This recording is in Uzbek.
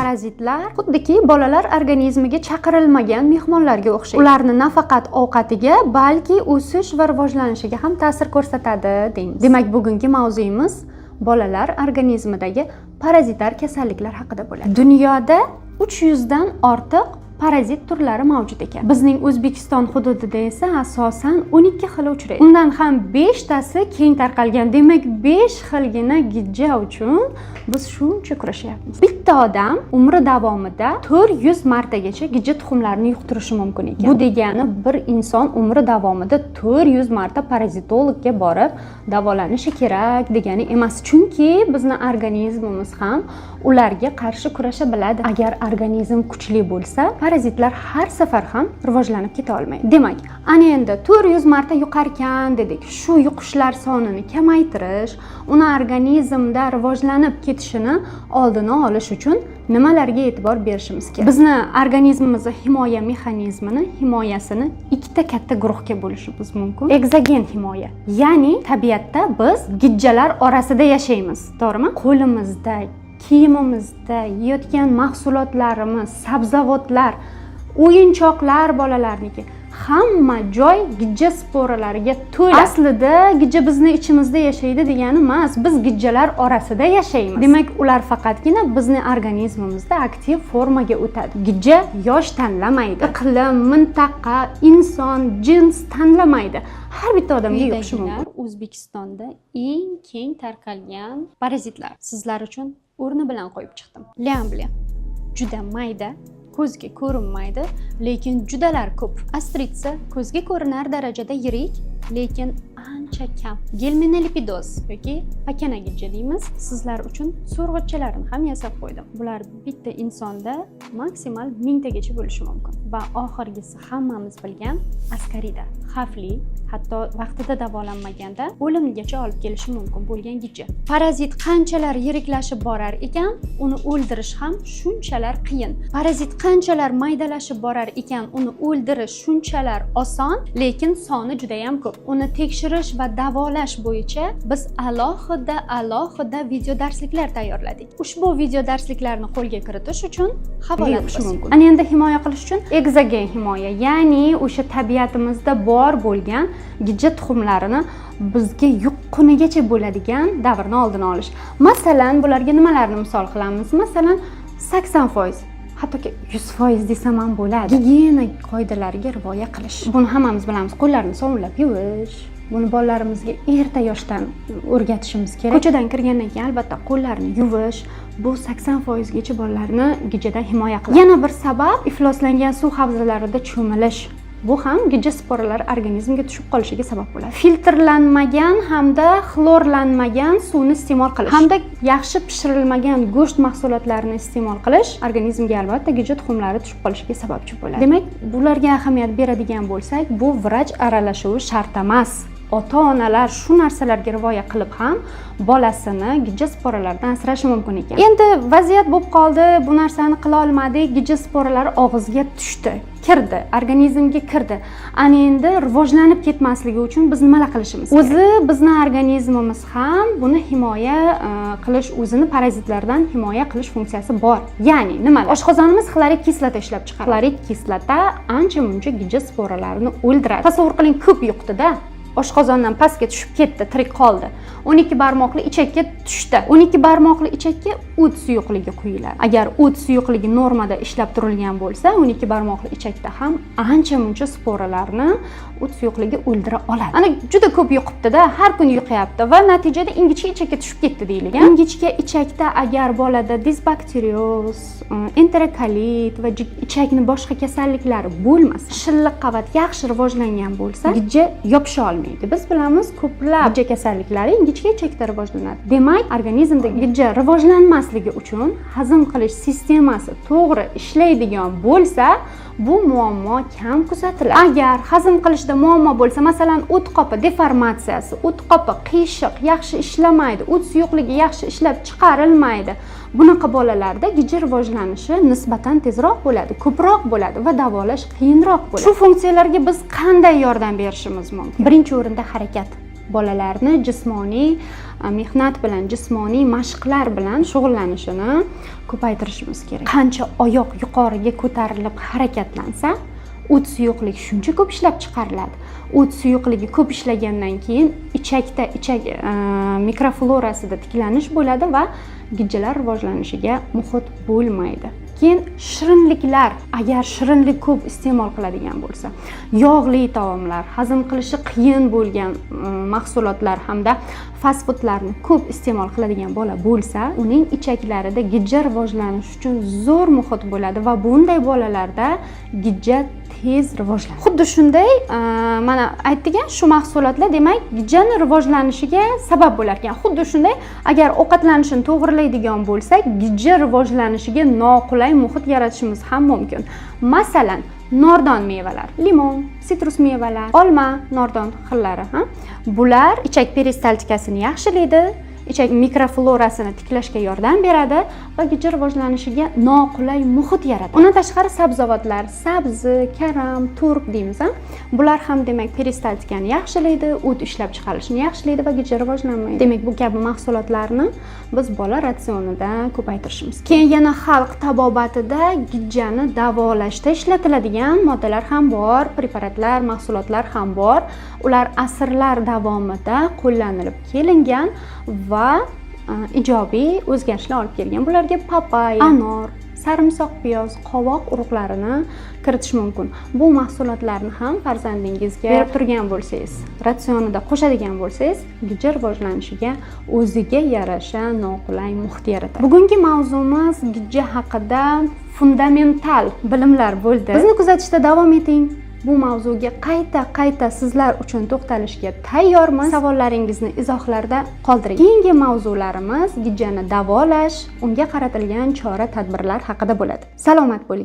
Parazitlar xuddiki bolalar organizmiga chaqirilmagan mehmonlarga o'xshaydi. Ularni nafaqat ovqatiga, balki o'sish va rivojlanishiga ham ta'sir ko'rsatadi deymiz. Demak, bugungi mavzuyimiz bolalar organizmidagi parazitar kasalliklar haqida bo'ladi. Dunyoda 300 dan ortiq parazit turlari mavjud ekan. Bizning O'zbekiston hududida esa asosan 12 xil uchraydi. Undan ham 5 tasi keng tarqalgan. Demak, 5 xilgina gijja uchun biz shuncha kurashyapmiz. Bitta odam umri davomida 400 martagacha gijja tuxumlarini yuqtirishi mumkin ekan. Bu degani bir inson umri davomida 400 marta parazitologga borib davolanishi kerak degani emas. Chunki bizning organizmimiz ham ularga qarshi kurasha biladi. Agar organizm kuchli bo'lsa, parazitlar har safar ham rivojlanib keta olmaydi. Demak, ana endi 400 marta yuqarkan dedik. Shu yuqishlar sonini kamaytirish, uni organizmda rivojlanib ketishini oldini olish uchun nimalarga e'tibor berishimiz kerak? Bizni organizmimizning himoya mexanizmini, himoyasini ikkita katta guruhga bo'lishimiz mumkin. Eksogen himoya, ya'ni tabiatda biz gijjalar orasida yashaymiz, to'g'rimi? Qo'limizda, kiyimimizda, yeyotgan mahsulotlarimiz, sabzavotlar, o'yinchoqlar bolalarniki hamma joy gijja sporalariga to'la. Aslida gijja bizni ichimizda yashaydi degani emas, biz gijjalar orasida yashaymiz. Demak, ular faqatgina bizning organizmimizda aktiv formaga o'tadi. Gijja yosh tanlamaydi, iqlim, mintaqa, inson, jins tanlamaydi. Har bitta odamga yuqishi mumkin. O'zbekistonda eng keng tarqalgan parazitlar sizlar uchun o'rni bilan qo'yib chiqdim. Liamblia juda mayda, ko'zga ko'rinmaydi, lekin judalar ko'p. Astritsa ko'zga ko'rinar darajada yirik, lekin ancha kam. Gelminolipidoz yoki pakana gijja deymiz. Sizlar uchun so'rg'ochalarini ham yasab qo'ydim. Bular bitta insonda maksimal 1000 tagacha bo'lishi mumkin. Va oxirgisi hammamiz bilgan askarida, xavfli, hatto vaqtida davolanmaganda o'limgacha olib kelishi mumkin bo'lgan gijja. Parazit qanchalar yiriklashib borar ekan, uni o'ldirish ham shunchalar qiyin. Parazit qanchalar maydalashib borar ekan, uni o'ldirish shunchalar oson, lekin soni juda ham ko'p. Uni tekshirish va davolash bo'yicha biz alohida video darsliklar tayyorladik. Ushbu video darsliklarni qo'lga kiritish uchun havola qilish mumkin. Ana endi himoya qilish uchun eksogen himoya, ya'ni o'sha tabiatimizda bor bo'lgan gijja tuxumlarini bizga yuqqunigacha bo'ladigan davrni oldini olish. Masalan, bularga nimalarni misol qilamiz? Masalan, 80%, hattoki 100% desam ham bo'ladi. Gigiyena qoidalariga rioya qilish. Buni hammamiz bilamiz. Qo'llarni sovunlab yuvish. Buni bolalarimizga erta yoshdan o'rgatishimiz kerak. Ko'chadan kirgandan keyin albatta qo'llarni yuvish. Bu 80% gacha bolalarni gijjadan himoya qiladi. Yana bir sabab ifloslangan suv havzalarida cho'milish. Bu ham gijja sporalari organizmga tushib qolishiga sabab bo'ladi. Filtrlanmagan hamda xlorlanmagan suvni iste'mol qilish hamda yaxshi pishirilmagan go'sht mahsulotlarini iste'mol qilish organizmga albatta gijja tuxumlari tushib qolishiga sababchi bo'ladi. Demak, bularga ahamiyat beradigan bo'lsak, bu vrach aralashuvi shart emas. Ota-onalar shu narsalarga rioya qilib ham bolasini gijja sporalaridan asrashi mumkin ekan. Endi vaziyat bo'lib qoldi, bu narsani qila olmadik, gijja sporalari og'izga tushdi, kirdi, organizmga kirdi. Ana endi rivojlanib ketmasligi uchun biz nimalar qilishimiz kerak? O'zi bizning organizmimiz ham buni himoya qilish, o'zini parazitlardan himoya qilish funksiyasi bor. Ya'ni nimalar? Oshqozonimiz xlorid kislota ishlab chiqaradi. Xlorid kislota ancha-muncha gijja sporalarini o'ldiradi. Tasavvur qiling, ko'p yuqdi-da. Oshqozondan pastga tushib ketdi, tirik qoldi. 12 barmoqli ichakka tushdi. 12 barmoqli ichakka o't suyuqligi quyiladi. Agar o't suyuqligi normada ishlab turilgan bo'lsa, 12 barmoqli ichakda ham ancha-muncha sporalarni o't suyuqligi o'ldira oladi. Ana juda ko'p yuqibdi-da, har kun yuqyapti va natijada ingichka ichakka tushib ketdi deyilgan. Ingichka ichakda agar bolada disbakterioz, enterokolit va ichakning boshqa kasalliklari bo'lmasa, shilliq qavat yaxshi rivojlangan bo'lsa, gijja yopisha olmaydi. Biz bilamiz, ko'plab gijja kasalliklari ingichka ichakda rivojlanadi. Demak, organizmda gijja rivojlanmasligi uchun hazm qilish sistemasi to'g'ri ishlaydigan bo'lsa, bu muammo kam kuzatiladi. Agar hazm qilishda muammo bo'lsa, masalan, o't qopi deformatsiyasi, o't qopi qiyshiq, yaxshi ishlamaydi, o't suyuqligi yaxshi ishlab chiqarilmaydi. Bunaqa bolalarda gijja rivojlanishi nisbatan tezroq bo'ladi, ko'proq bo'ladi va davolash qiyinroq bo'ladi. Shu funksiyalarga biz qanday yordam berishimiz mumkin? Birinchi o'rinda harakat. bolalarni jismoniy mehnat bilan, jismoniy mashqlar bilan shug'ullanishini ko'paytirishimiz kerak. Qancha oyoq yuqoriga ko'tarilib harakatlansa, o't suyuqlik shuncha ko'p ishlab chiqariladi. O't suyuqligi ko'p ishlagandan keyin ichak mikroflorasida tiklanish bo'ladi va gijjalar rivojlanishiga muhit bo'lmaydi. Keyin shirinliklar, agar shirinlik ko'p iste'mol qiladigan bo'lsa, yog'li taomlar, hazm qilishi qiyin bo'lgan mahsulotlar hamda fast foodlarni ko'p iste'mol qiladigan bola bo'lsa, uning ichaklarida gijja rivojlanishi uchun zo'r muhit bo'ladi va bunday bolalarda gijja tez rivojlanadi. Xuddi shunday, mana aytgan shu mahsulotlar demak gijjani rivojlanishiga sabab bo'lar ekan. Xuddi shunday, agar ovqatlanishni to'g'rilaydigan bo'lsak, gijja rivojlanishiga noqulay muhit yaratishimiz ham mumkin. Masalan, nordon mevalar, limon, sitrus mevalar, olma, nordon xillari, bular ichak peristaltikasini yaxshilaydi, ichak mikroflorasini tiklashga yordam beradi va gijja rivojlanishiga noqulay muhit yaratadi. Undan tashqari sabzavotlar, sabzi, karam, turp deymiz, bular ham demak peristaltikani yaxshilaydi, o't ishlab chiqarishni yaxshilaydi va gijja rivojlanmaydi. Demak, bu kabi mahsulotlarni biz bola ratsionida ko'paytirishimiz kerak. Keyin yana xalq tabobatida gijjani davolashda ishlatiladigan moddalar ham bor, preparatlar, mahsulotlar ham bor. Ular asrlar davomida qo'llanilib kelingan va ijobiy o'zgarishlar olib kelgan. Bularga papaya, anor, sarimsoq piyoz, qovoq urug'larini kiritish mumkin. Bu mahsulotlarni ham farzandingizga berib turgan bo'lsangiz, ratsionida qo'shadigan bo'lsangiz, gijja rivojlanishiga o'ziga yarasha noqulay muhit yaratadi. Bugungi mavzumiz gijja haqida fundamental bilimlar bo'ldi. Bizni kuzatishda davom eting. Bu mavzuga qayta sizlar uchun to'xtalishga tayyormiz. Savollaringizni izohlarda qoldiring. Keyingi mavzularimiz gijjani davolash, unga qaratilgan chora-tadbirlar haqida bo'ladi. Salomat bo'ling.